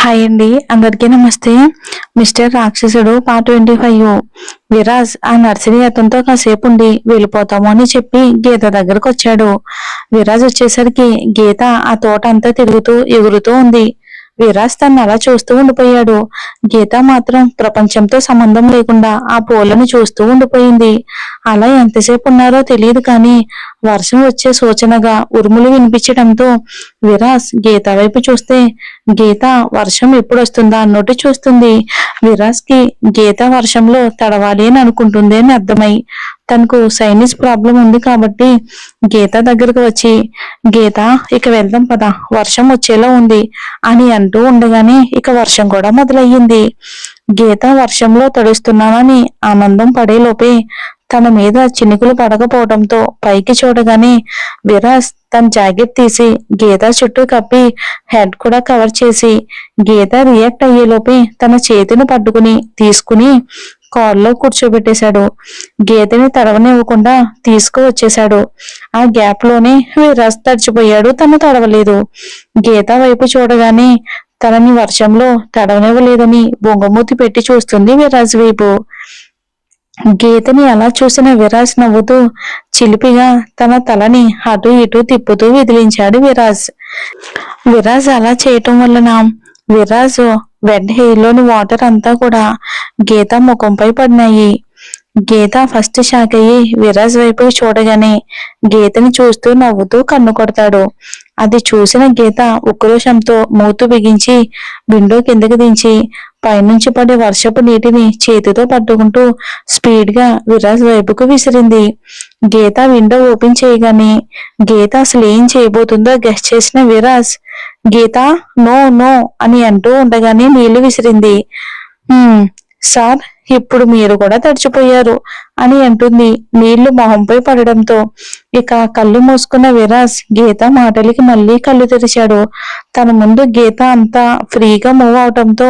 Hi అండి, అందరికీ నమస్తే. మిస్టర్ రాక్షసుడు పార్ట్ 25. విరాజ్ ఆ నర్సరీ అతనితో కాసేపు ఉండి వెళ్ళిపోతాము అని చెప్పి గీత దగ్గరకు వచ్చాడు. విరాజ్ వచ్చేసరికి గీత ఆ తోట అంతా తిరుగుతూ ఎగురుతూ ఉంది. విరాజ్ తను అలా చూస్తూ ఉండిపోయాడు. గీత మాత్రం ప్రపంచంతో సంబంధం లేకుండా ఆ పూలను చూస్తూ ఉండిపోయింది. అలా ఎంతసేపు ఉన్నారో తెలియదు కానీ వర్షం వచ్చే సూచనగా ఉరుములు వినిపించడంతో విరాజ్ గీత వైపు చూస్తే గీత వర్షం ఎప్పుడు వస్తుందా అన్నట్టు చూస్తుంది. విరాజ్ కి గీత వర్షంలో తడవాలి అని అనుకుంటుంది అని అర్థమై తనకు సైనస్ ప్రాబ్లం ఉంది కాబట్టి గీత దగ్గరకు వచ్చి గీత ఇక వెళ్దాం పద, వర్షం వచ్చేలా ఉంది అని అంటూ ఉండగానే ఇక వర్షం కూడా మొదలయ్యింది. గీత వర్షంలో తడుస్తున్నానని ఆనందం పడేలోపే తన మీద చినుకులు పడకపోవడంతో పైకి చూడగానే విరాజ్ తన జాకెట్ తీసి గీత చుట్టూ కప్పి హెడ్ కూడా కవర్ చేసి గీత రియాక్ట్ అయ్యేలోపే తన చేతిని పట్టుకుని తీసుకుని కారులో కూర్చోబెట్టేశాడు. గీతని తడవనివ్వకుండా తీసుకువచ్చేశాడు. ఆ గ్యాప్ లోనే విరాజ్ తడిచిపోయాడు. తను తడవలేదు. గీత వైపు చూడగానే తనని వర్షంలో తడవనివ్వలేదని బొంగమూతి పెట్టి చూస్తుంది విరాజ్ వైపు. గీతని అలా చూసిన విరాజ్ నవ్వుతూ చిలిపిగా తన తలని అటు ఇటు తిప్పుతూ విదిలించాడు విరాజ్. విరాజ్ అలా చేయటం వలన విరాజ్ వెడ్ హెయిర్ లోని వాటర్ అంతా కూడా గీత ముఖంపై పడినాయి. గీత ఫస్ట్ షాక్ అయ్యి విరాజ్ వైపు చూడగానే గీతని చూస్తూ నవ్వుతూ కన్ను కొడతాడు. అది చూసిన గీత ఉక్రోషంతో మూతు బిగించి విండో కిందకి దించి పైనుంచి పడే వర్షపు నీటిని చేతితో పట్టుకుంటూ స్పీడ్ గా విరాజ్ వైపుకు విసిరింది. గీత విండో ఓపెన్ చేయగానే గీత అసలు ఏం చేయబోతుందో గెస్ చేసిన విరాజ్ గీత నో నో అని అంటూ ఉండగానే నీళ్లు విసిరింది. సార్, ఇప్పుడు మీరు కూడా తడిచిపోయారు అని అంటుంది నీళ్లు మొహంపై పడడంతో. ఇక కళ్ళు మూసుకున్న విరాజ్ గీత మాటలకి మళ్ళీ కళ్ళు తెరిచాడు. తన ముందు గీత అంతా ఫ్రీగా మూవ్ అవటంతో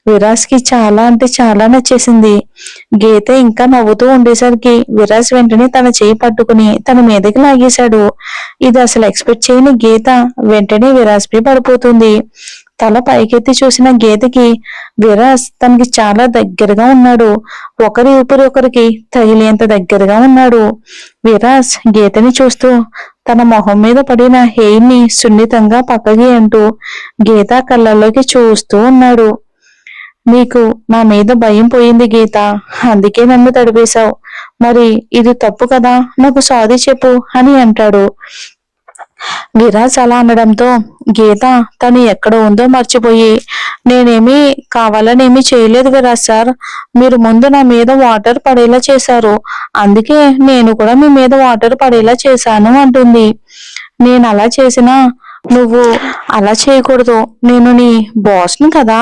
విరాజ్ కి చాలా అంటే చాలా నచ్చేసింది. గీత ఇంకా నవ్వుతూ ఉండేసరికి విరాజ్ వెంటనే తన చేయి పట్టుకుని తన మీదకి లాగేశాడు. ఇది అసలు ఎక్స్పెక్ట్ చేయని గీత వెంటనే విరాజ్ పై పడిపోతుంది. తల పైకెత్తి చూసిన గీతకి విరాజ్ తనకి చాలా దగ్గరగా ఉన్నాడు. ఒకరి ఊపిరి ఒకరికి తగిలేంత దగ్గరగా ఉన్నాడు. విరాజ్ గీతని చూస్తూ తన మొహం మీద పడిన హెయిర్ ని సున్నితంగా పక్కకి అంటూ గీత కళ్ళల్లోకి చూస్తూ ఉన్నాడు. నీకు నా మీద భయం పోయింది గీత, అందుకే నన్ను తడిపేశావు. మరి ఇది తప్పు కదా, నాకు సారీ చెప్పు అని అంటాడు. విరాజ్ అలా అనడంతో గీత తను ఎక్కడ ఉందో మర్చిపోయి నేనేమి కావాలనేమి చేయలేదు విరాజ్ సార్, మీరు ముందు నా మీద వాటర్ పడేలా చేశారు, అందుకే నేను కూడా మీ మీద వాటర్ పడేలా చేశాను అంటుంది. నేను అలా చేసినా నువ్వు అలా చేయకూడదు, నేను నీ బాస్ని కదా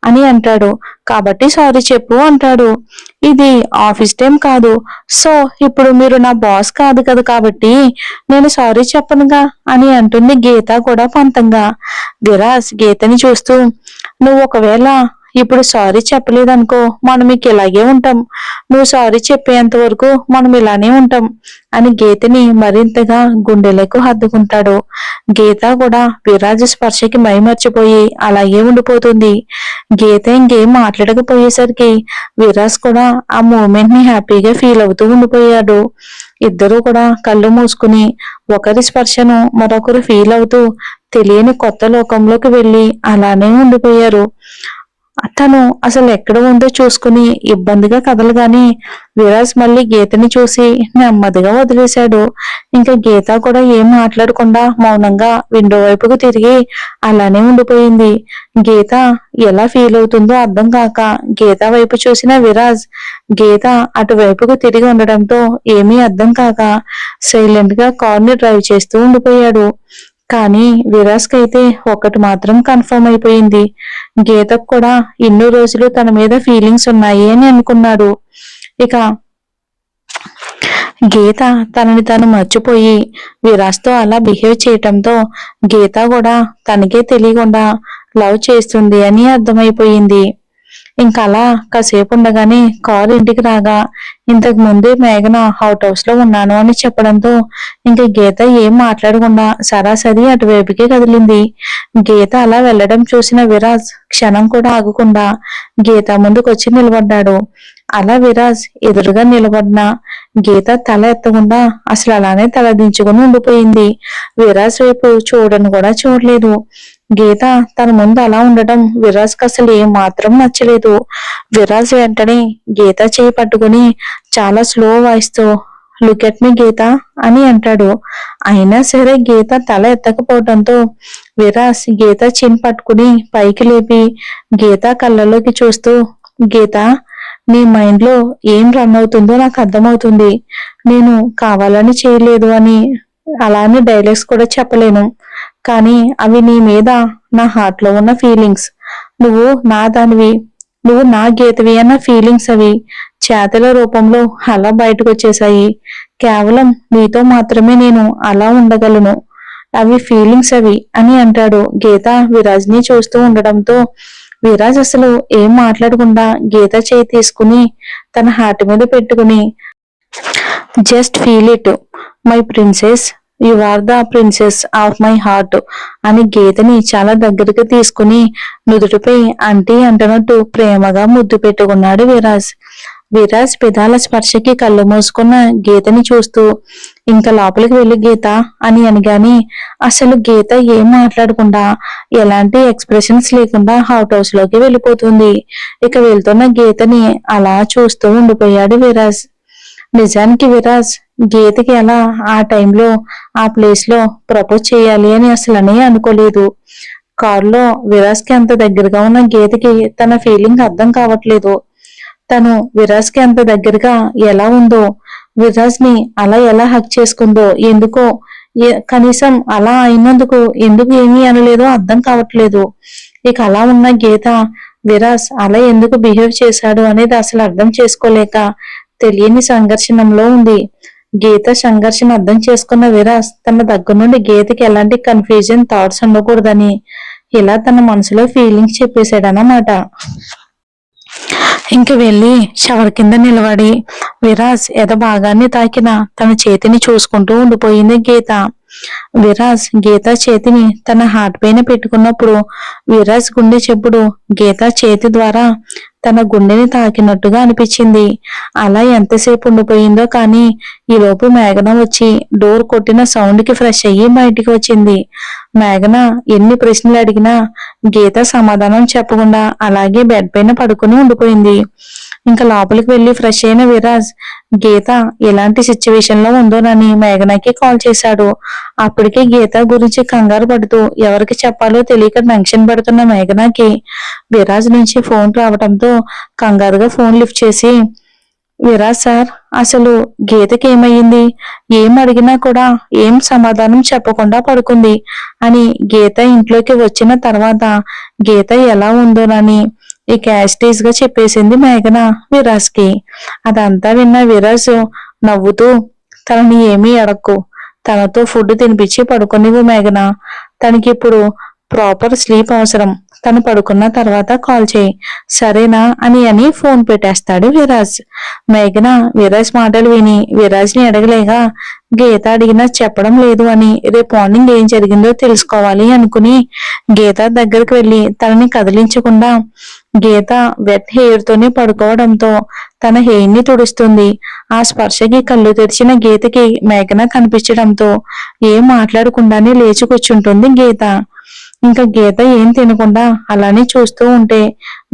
అని అంటాడు. కాబట్టి సారీ చెప్పు అంటాడు. ఇది ఆఫీస్ టైం కాదు, సో ఇప్పుడు మీరు నా బాస్ కాదు కదా, కాబట్టి నేను సారీ చెప్పనుగా అని అంటుంది గీత కూడా పంతంగా. విరాజ్ గీతని చూస్తూ నువ్వు ఒకవేళ ఇప్పుడు సారీ చెప్పలేదనుకో మనం ఇక ఇలాగే ఉంటాం, నువ్వు సారీ చెప్పేంత వరకు మనం ఇలానే ఉంటాం అని గీతని మరింతగా గుండెలకు హత్తుకుంటాడు. గీత కూడా విరాజ్ స్పర్శకి మైమర్చిపోయి అలాగే ఉండిపోతుంది. గీత ఇంకేం మాట్లాడకపోయేసరికి విరాజ్ కూడా ఆ మూమెంట్ ని హ్యాపీగా ఫీల్ అవుతూ ఉండిపోయాడు. ఇద్దరూ కూడా కళ్ళు మూసుకుని ఒకరి స్పర్శను మరొకరు ఫీల్ అవుతూ తెలియని కొత్త లోకంలోకి వెళ్లి అలానే ఉండిపోయారు. తను అసలు ఎక్కడ ఉందో చూసుకుని ఇబ్బందిగా కదలగానే విరాజ్ మళ్ళీ గీతని చూసి నెమ్మదిగా వదిలేశాడు. ఇంకా గీత కూడా ఏం మాట్లాడకుండా మౌనంగా విండో వైపుకు తిరిగి అలానే ఉండిపోయింది. గీత ఎలా ఫీల్ అవుతుందో అర్థం కాక గీత వైపు చూసిన విరాజ్ గీత అటువైపుకు తిరిగి ఉండడంతో ఏమీ అర్థం కాక సైలెంట్ గా కార్ని డ్రైవ్ చేస్తూ ఉండిపోయాడు. కానీ విరాజ్ కైతే ఒకటి మాత్రం కన్ఫర్మ్ అయిపోయింది, గీతకు కూడా ఎన్నో రోజులు తన మీద ఫీలింగ్స్ ఉన్నాయి అని అనుకున్నాడు. ఇక గీత తనని తను మర్చిపోయి విరాజ్తో అలా బిహేవ్ చేయటంతో గీత కూడా తనకే తెలియకుండా లవ్ చేస్తుంది అని అర్థమైపోయింది. ఇంకా అలా కాసేపు ఉండగానే కారు ఇంటికి రాగా ఇంతకు ముందే మేఘన హౌస్ లో ఉన్నాను అని చెప్పడంతో ఇంకా గీత ఏం మాట్లాడకుండా సరాసరి అటువైపుకే కదిలింది. గీత అలా వెళ్లడం చూసిన విరాజ్ క్షణం కూడా ఆగకుండా గీత ముందుకొచ్చి నిలబడ్డాడు. అలా విరాజ్ ఎదురుగా నిలబడిన గీత తల ఎత్తకుండా అసలు అలానే తల దించుకుని ఉండిపోయింది. విరాజ్ వైపు చూడను కూడా చూడలేదు. గీత తన ముందు అలా ఉండటం విరాజ్కి అసలు ఏం మాత్రం నచ్చలేదు. విరాజ్ వెంటనే గీత చేయి పట్టుకుని చాలా స్లో వాయిస్ తో లుక్ ఎట్ మీ గీత అని అంటాడు. అయినా సరే గీత తల ఎత్తకపోవడంతో విరాజ్ గీత చిన్ పట్టుకుని పైకి లేపి గీత కళ్ళలోకి చూస్తూ, గీత, నీ మైండ్ లో ఏం రన్ అవుతుందో నాకు అర్థమవుతుంది. నేను కావాలని చేయలేదు అని అలానే డైలాగ్స్ కూడా చెప్పలేను, కానీ అవి నీ మీద నా హార్ట్ లో ఉన్న ఫీలింగ్స్. నువ్వు నా దానివి, నువ్వు నా గీతవి అన్న ఫీలింగ్స్ అవి చేతల రూపంలో అలా బయటకు వచ్చేసాయి. కేవలం నీతో మాత్రమే నేను అలా ఉండగలను. అవి ఫీలింగ్స్ అవి అని అంటాడు. గీత విరాజ్ ని చూస్తూ ఉండడంతో విరాజ్ అసలు ఏం మాట్లాడకుండా గీత చేయి తీసుకుని తన హార్ట్ మీద పెట్టుకుని, just feel it my princess, you are the princess of my heart అని గీతని చాలా దగ్గరికి తీసుకుని నుదుటిపై అంటీ అంటున్నట్టు ప్రేమగా ముద్దు పెట్టుకున్నాడు విరాజ్. విరాజ్ పెదాల స్పర్శకి కళ్ళు మూసుకున్న గీతని చూస్తూ ఇంకా లోపలికి వెళ్ళి గీత అని అనగాని అసలు గీత ఏం మాట్లాడకుండా ఎలాంటి ఎక్స్ప్రెషన్స్ లేకుండా హౌస్ లోకి వెళ్ళిపోతుంది. ఇక వెళ్తున్న గీతని అలా చూస్తూ ఉండిపోయాడు విరాజ్. నిజానికి విరాజ్ గీతకి అలా ఆ టైంలో ఆ ప్లేస్ లో ప్రపోజ్ చేయాలి అని అసలనే అనుకోలేదు. కారులో విరాజ్ కి అంత దగ్గరగా ఉన్న గీతకి తన ఫీలింగ్ అర్థం కావట్లేదు. తను విరాజ్ కి అంత దగ్గరగా ఎలా ఉందో, విరాజ్ ని అలా ఎలా హక్ చేసుకుందో, ఎందుకో కనీసం అలా అయినందుకు ఎందుకు ఏమీ అనలేదో అర్థం కావట్లేదు. ఇక అలా ఉన్న గీత విరాజ్ అలా ఎందుకు బిహేవ్ చేశాడు అనేది అసలు అర్థం చేసుకోలేక తెలియని సంఘర్షణంలో ఉంది. గీత సంఘర్షణ అర్థం చేసుకున్న విరాజ్ తన దగ్గర నుండి గీతకి ఎలాంటి కన్ఫ్యూజన్ థాట్స్ ఉండకూడదని ఇలా తన మనసులో ఫీలింగ్స్ చెప్పేశాడనమాట. ఇంక వెళ్లి షవర్ కింద నిలబడి విరాజ్ ఎద భాగాన్ని తాకిన తన చేతిని చూసుకుంటూ ఉండిపోయింది గీత. విరాజ్ గీత చేతిని తన హార్ట్ పైన పెట్టుకున్నప్పుడు విరాజ్ గుండె చెప్పుడు గీత చేతి ద్వారా తన గుండెని తాకినట్టుగా అనిపించింది. అలా ఎంతసేపు ఉండిపోయిందో కానీ ఈలోపు మేఘన వచ్చి డోర్ కొట్టిన సౌండ్ కి ఫ్రెష్ అయ్యి బయటికి వచ్చింది. మేఘన ఎన్ని ప్రశ్నలు అడిగినా గీత సమాధానం చెప్పకుండా అలాగే బెడ్ పైన పడుకుని ఉండిపోయింది. ఇంకా లోపలికి వెళ్లి ఫ్రెష్ అయిన విరాజ్ గీత ఎలాంటి సిచ్యువేషన్ లో ఉందోనని మేఘనకి కాల్ చేశాడు. అప్పటికే గీత గురించి కంగారు పడుతూ ఎవరికి చెప్పాలో తెలియక టెన్షన్ పడుతున్న మేఘనకి విరాజ్ నుంచి ఫోన్ రావడంతో కంగారుగా ఫోన్ లిఫ్ట్ చేసి, విరాజ్ సార్, అసలు గీతకి ఏమయ్యింది? ఏం అడిగినా కూడా ఏం సమాధానం చెప్పకుండా పడుకుంది అని గీత ఇంట్లోకి వచ్చిన తర్వాత గీత ఎలా ఉందోనని ఇక యాస్టీజ్ గా చెప్పేసింది మేఘన విరాజ్ కి. అదంతా విన్న విరాజ్ నవ్వుతూ, తనని ఏమీ అడక్కు, తనతో ఫుడ్ తినిపించి పడుకునివ్వు మేఘన, తనకి ఇప్పుడు ప్రాపర్ స్లీప్ అవసరం, తను పడుకున్న తర్వాత కాల్ చేయి సరేనా అని ఫోన్ పెట్టేస్తాడు విరాజ్. మేఘన విరాజ్ మాటలు విని విరాజ్ ని అడగలేగా గీత అడిగినా చెప్పడం లేదు అని రేపు మార్నింగ్ ఏం జరిగిందో తెలుసుకోవాలి అనుకుని గీత దగ్గరికి వెళ్లి తనని కదిలించకుండా గీత వెట్ హెయిర్ తోనే పడుకోవడంతో తన హెయిర్ ని తుడుస్తుంది. ఆ స్పర్శకి కళ్ళు తెరిచిన గీతకి మేఘన కనిపించడంతో ఏం మాట్లాడకుండానే లేచి కూర్చుంటుంది గీత. ఇంకా గీత ఏం తినకుండా అలానే చూస్తూ ఉంటే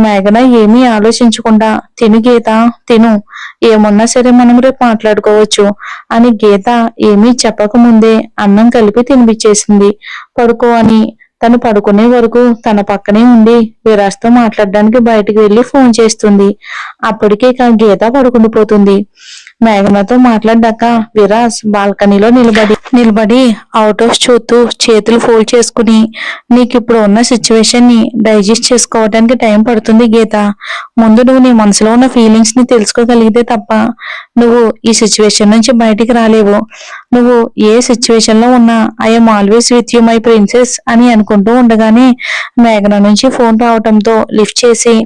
మేఘన ఏమీ ఆలోచించకుండా తిను గీత తిను, ఏమన్నా సరే మనం రేపు మాట్లాడుకోవచ్చు అని గీత ఏమీ చెప్పకముందే అన్నం కలిపి తినిపించేసింది. పడుకో అని. తను పడుకునే వరకు తన పక్కనే ఉండి విరాజ్తో మాట్లాడడానికి బయటికి వెళ్లి ఫోన్ చేస్తుంది. అప్పటికే గీత పడుకుండిపోతుంది. మేఘనతో మాట్లాడ్డాక విరాజ్ బాల్కనీలో నిలబడి అవుట్ ఆఫ్ చూస్తూ చేతులు ఫోల్డ్ చేసుకుని, నీకు ఇప్పుడు ఉన్న సిచ్యువేషన్ ని డైజెస్ట్ చేసుకోవడానికి టైం పడుతుంది గీత. ముందు నువ్వు నీ మనసులో ఉన్న ఫీలింగ్స్ ని తెలుసుకోగలిగితే తప్ప నువ్వు ఈ సిచ్యువేషన్ నుంచి బయటికి రాలేవు. నువ్వు ఏ సిచ్యువేషన్ లో ఉన్నా I'm always with you my princess అని అనుకుంటూ ఉండగానే మేఘన నుంచి ఫోన్ రావటంతో లిఫ్ట్ చేసి,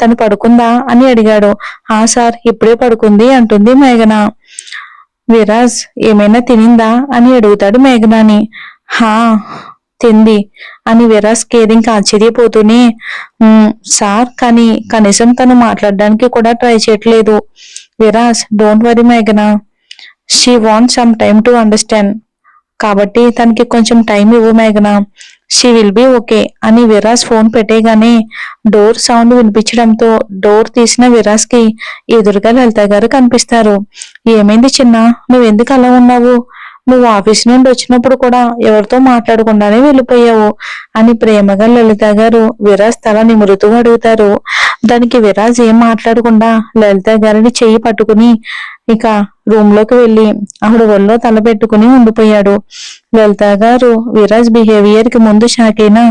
తను పడుకుందా అని అడిగాడు. ఆ సార్, ఇప్పుడే పడుకుంది అంటుంది మేఘన. విరాజ్, ఏమైనా తినిందా అని అడుగుతాడు మేఘనాని. హా, తింది అని విరాజ్ కేరింగ్ ఆశ్చర్యపోతూనే, సార్, కానీ కనీసం తను మాట్లాడడానికి కూడా ట్రై చేయట్లేదు. విరాజ్, డోంట్ వరీ మేఘన, she want some time to understand. కాబట్టి తనకి కొంచెం టైం ఇవ్వు మేఘన, షీ విల్ బి ఓకే అని విరాజ్ ఫోన్ పెట్టేగానే డోర్ సౌండ్ వినిపించడంతో డోర్ తీసిన విరాజ్ కి ఎదురుగా లలిత గారు కనిపిస్తారు. ఏమైంది చిన్న, నువ్వెందుకు అలా ఉన్నావు? నువ్వు ఆఫీస్ నుండి వచ్చినప్పుడు కూడా ఎవరితో మాట్లాడకుండానే వెళ్ళిపోయావు అని ప్రేమగా లలిత గారు విరాజ్ తల నిమురుతూ అడుగుతారు. దానికి విరాజ్ ఏం మాట్లాడకుండా లలిత గారిని చెయ్యి పట్టుకుని ఇక రూమ్ లోకి వెళ్లి ఆవిడ ఒళ్ళో తల పెట్టుకుని ఉండిపోయాడు. లలిత గారు విరాజ్ బిహేవియర్ కి ముందు షాక్ అయినా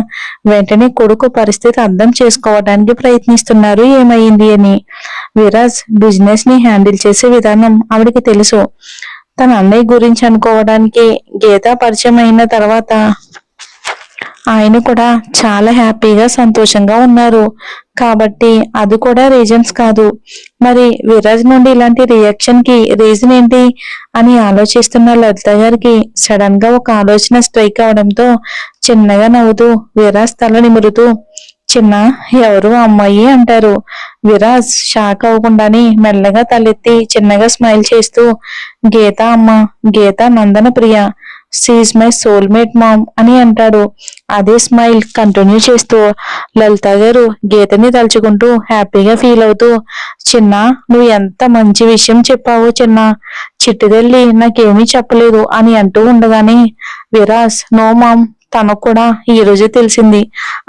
వెంటనే కొడుకు పరిస్థితి అర్థం చేసుకోవడానికి ప్రయత్నిస్తున్నారు ఏమైంది అని. విరాజ్ బిజినెస్ ని హ్యాండిల్ చేసే విధానం ఆవిడకి తెలుసు. తన అన్నయ్య గురించి అనుకోవడానికి గీత పరిచయం అయిన తర్వాత ఆయన కూడా చాలా హ్యాపీగా సంతోషంగా ఉన్నారు. కాబట్టి అది కూడా రీజన్స్ కాదు. మరి విరాజ్ నుండి ఇలాంటి రియాక్షన్ కి రీజన్ ఏంటి అని ఆలోచిస్తున్న లలిత గారికి సడన్ గా ఒక ఆలోచన స్ట్రైక్ అవడంతో చిన్నగా నవ్వుతూ విరాజ్ తల నిమురుతూ, చిన్న, ఎవరు అమ్మాయి అంటారు. విరాజ్ షాక్ అవ్వకుండానే మెల్లగా తలెత్తి చిన్నగా స్మైల్ చేస్తూ, గీత అమ్మ, గీత నందన ప్రియ, షీఈ్ మై సోల్మేట్ మామ్ అని అంటాడు. అదే స్మైల్ కంటిన్యూ చేస్తూ లలిత గారు గీతని తలుచుకుంటూ హ్యాపీగా ఫీల్ అవుతూ, చిన్న, నువ్వు ఎంత మంచి విషయం చెప్పావు చిన్న, చిట్టుదల్లి నాకేమీ చెప్పలేదు అని అంటూ ఉండగానే విరాజ్, నో మామ్, తనకు కూడా ఈ రోజే తెలిసింది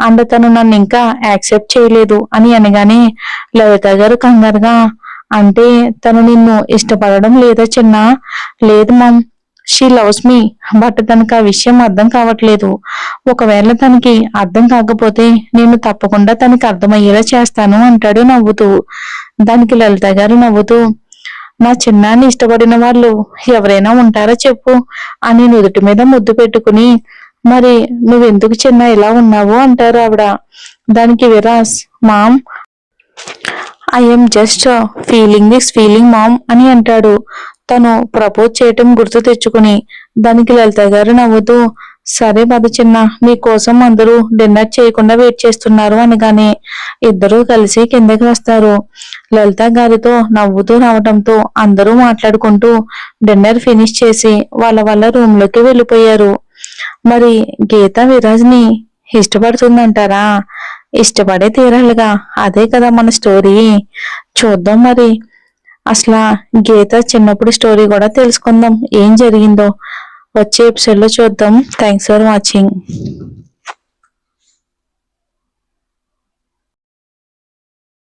అండ్ తను నన్ను ఇంకా యాక్సెప్ట్ చేయలేదు అని అనగానే లలిత గారు కంగారుగా, అంటే తను నిన్ను ఇష్టపడడం లేదా చిన్న? లేదు mom, she loves me, but తనకు ఆ విషయం అర్థం కావట్లేదు. ఒకవేళ తనకి అర్థం కాకపోతే నేను తప్పకుండా తనకి అర్థమయ్యేలా చేస్తాను అంటాడు నవ్వుతూ. దానికి లలిత గారు నవ్వుతూ, నా చిన్నాన్ని ఇష్టపడిన వాళ్ళు ఎవరైనా ఉంటారా చెప్పు అని నుదుటి మీద ముద్దు పెట్టుకుని, మరి నువ్వెందుకు చిన్న ఇలా ఉన్నావు అంటారు ఆవిడ. దానికి Viraj, mom, I'm just feeling this feeling mom అని అంటాడు తను ప్రపోజ్ చేయటం గుర్తు తెచ్చుకుని. దానికి లలిత గారు నవ్వుతూ, సరే పద చిన్న, నీ కోసం అందరూ డిన్నర్ చేయకుండా వెయిట్ చేస్తున్నారు అనగానే ఇద్దరూ కలిసి కిందకి వస్తారు. లలిత గారితో నవ్వుతూ రావటంతో అందరూ మాట్లాడుకుంటూ డిన్నర్ ఫినిష్ చేసి వాళ్ళ రూమ్ లోకి వెళ్ళిపోయారు. మరి గీత విరాజ్ ని ఇష్టపడుతుందంటారా? ఇష్టపడే తీరాలిగా, అదే కదా మన స్టోరీ. చూద్దాం మరి అసలు గీత చిన్నప్పుడు స్టోరీ కూడా తెలుసుకుందాం, ఏం జరిగిందో వచ్చే ఎపిసోడ్ లో చూద్దాం. Thanks for watching.